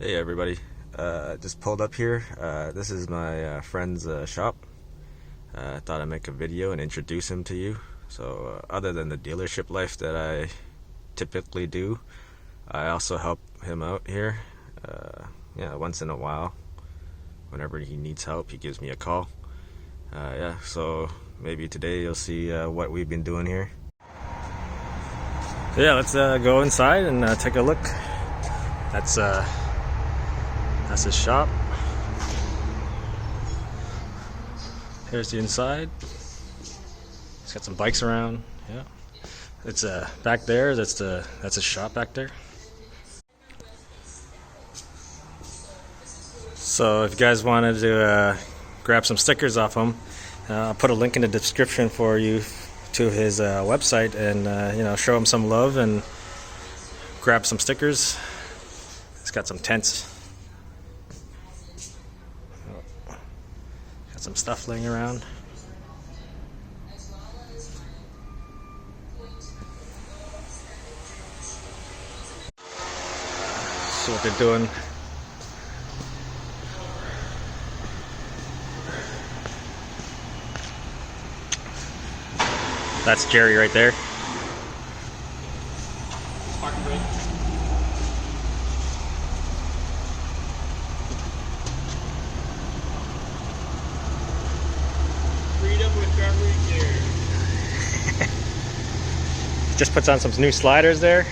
Hey everybody, just pulled up here. This is my friend's shop. I thought I'd make a video and introduce him to you. So other than the dealership life that I typically do, I also help him out here. Once in a while, whenever he needs help, he gives me a call. So maybe today you'll see what we've been doing here. So let's go inside and take a look. That's his shop. Here's the inside. He's got some bikes around. Yeah, it's back there. That's his shop back there. So if you guys wanted to grab some stickers off him, I'll put a link in the description for you to his website, and show him some love and grab some stickers. It's got some tents. Got some stuff laying around. See what they're doing. That's Jerry right there. Parking brake. Freedom with every gear. Just puts on some new sliders there.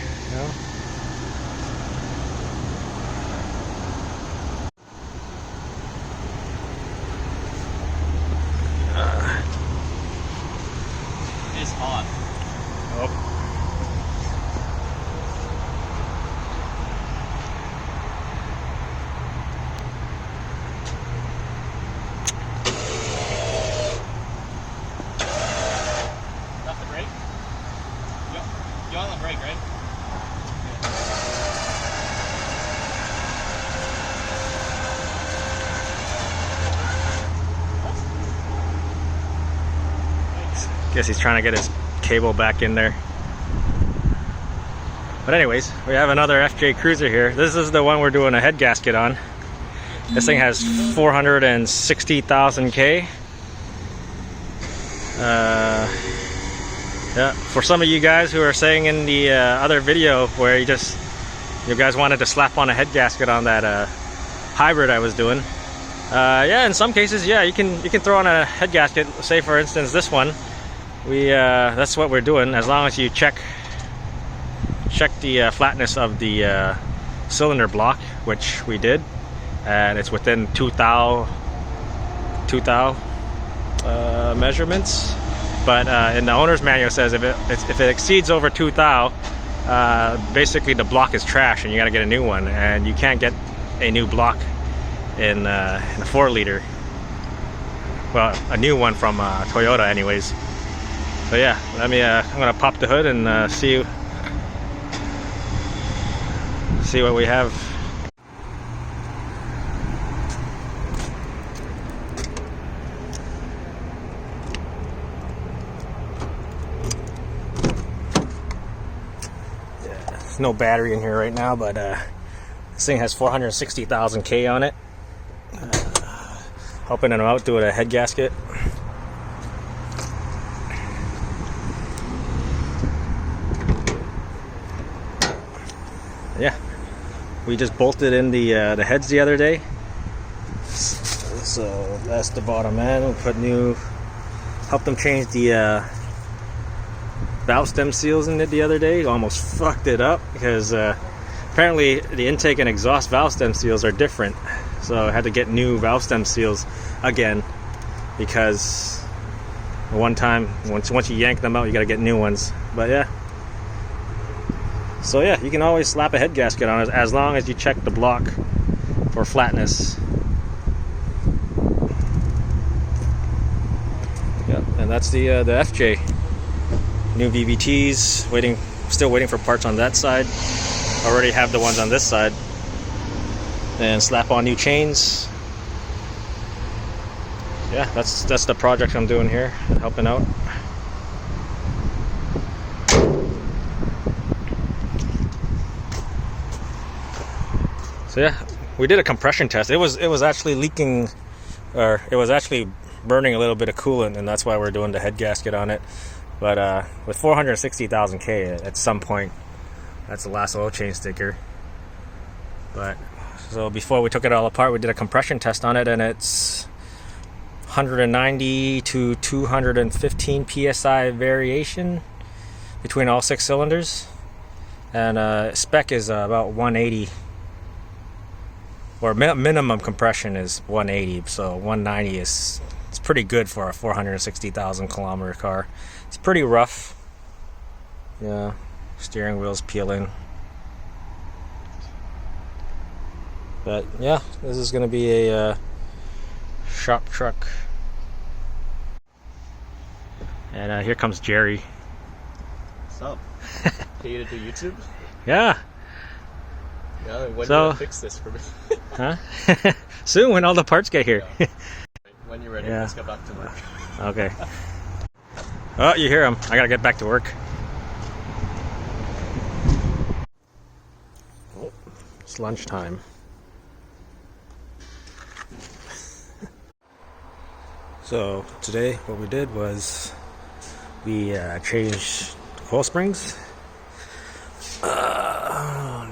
It's hot. Oh. That's the brake? You're on the brake, right? Guess he's trying to get his cable back in there. But anyways, we have another FJ Cruiser here. This is the one we're doing a head gasket on. This thing has 460,000 K. Yeah, for some of you guys who are saying in the other video where you guys wanted to slap on a head gasket on that hybrid I was doing. In some cases, you can throw on a head gasket. Say for instance this one. That's what we're doing, as long as you check the flatness of the cylinder block, which we did, and it's within 2 thou measurements. But in the owner's manual, it says if it exceeds over 2 thou, basically the block is trash and you got to get a new one, and you can't get a new block in a 4-liter. Well, a new one from Toyota, anyways. So yeah, I'm gonna pop the hood and see what we have. Yeah, there's no battery in here right now, but this thing has 460,000 K on it. Helping it out doing a head gasket. Yeah, we just bolted in the heads the other day, so that's the bottom end. We helped them change the valve stem seals in it the other day. Almost fucked it up because apparently the intake and exhaust valve stem seals are different, so I had to get new valve stem seals again, because one time once you yank them out, you got to get new ones. But yeah. So yeah, you can always slap a head gasket on it as long as you check the block for flatness. Yeah, and that's the FJ. New VVTs, still waiting for parts on that side. Already have the ones on this side. And slap on new chains. Yeah, that's the project I'm doing here, helping out. So yeah, we did a compression test. It was actually leaking, or it was actually burning a little bit of coolant, and that's why we're doing the head gasket on it. But with 460,000 K, at some point, that's the last oil change sticker. But so before we took it all apart, we did a compression test on it, and it's 190 to 215 psi variation between all 6 cylinders, and spec is about 180, or minimum compression is 180, so 190 is it's pretty good for a 460,000 kilometer car. It's pretty rough. Yeah, steering wheel's peeling. But yeah, this is going to be a shop truck. And here comes Jerry. What's up? Pay you to do YouTube? Yeah. Yeah, when So- do you fix this for me? Huh? Soon, when all the parts get here. When you're ready, Yeah. let's get back to work. Okay. Oh, you hear him. I gotta get back to work. Oh, it's lunchtime. So today what we did was we changed the coil springs,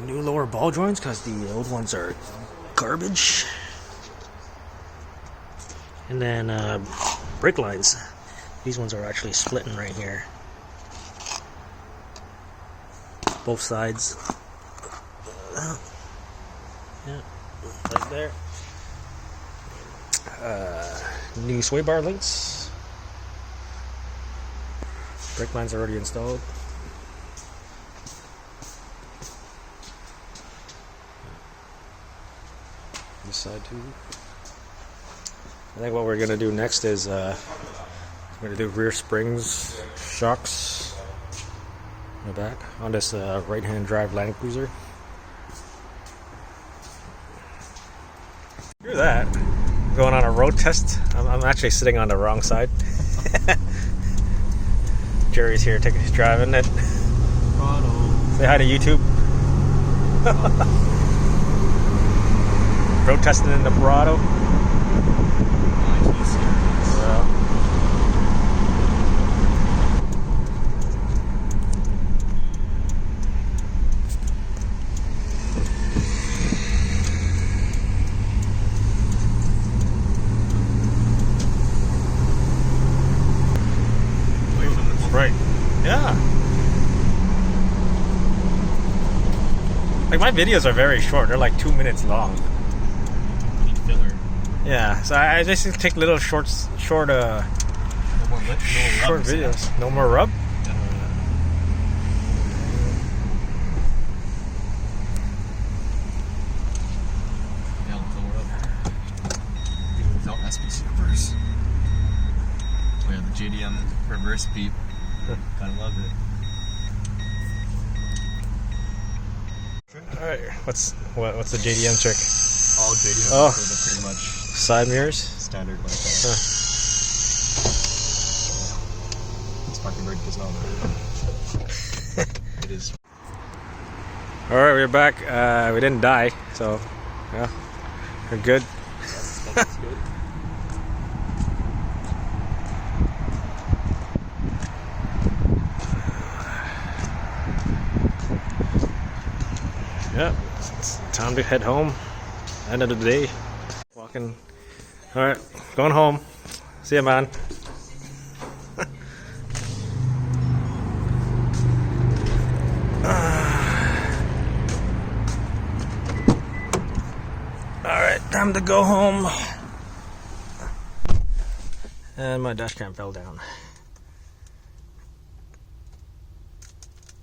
new lower ball joints because the old ones are garbage, and then brake lines. These ones are actually splitting right here, both sides. Yeah, right there. New sway bar links. Brake lines are already installed. This side too. I think what we're gonna do next is we're gonna do rear springs, shocks in the back on this right-hand drive Land Cruiser. Screw that. Going on a road test. I'm actually sitting on the wrong side. Jerry's here driving it. Prado. Say hi to YouTube. Road testing in the Prado. Right. Yeah. Like my videos are very short. They're like 2 minutes long. Need filler. Yeah. So I just take little short No more short rubs. videos. No more rub. Yeah, lower up. Even without SPC reverse. Oh yeah, the JDM reverse beep. Kinda love it. All right. What's the JDM trick? All JDM Oh. are pretty much Side mirrors. standard like that. Huh. This parking brake does not work. It is. All right, we're back. We didn't die, so yeah, we're good. That's good. Yeah, it's time to head home. End of the day. Walking. All right, going home. See ya, man. All right, time to go home. And my dash cam fell down.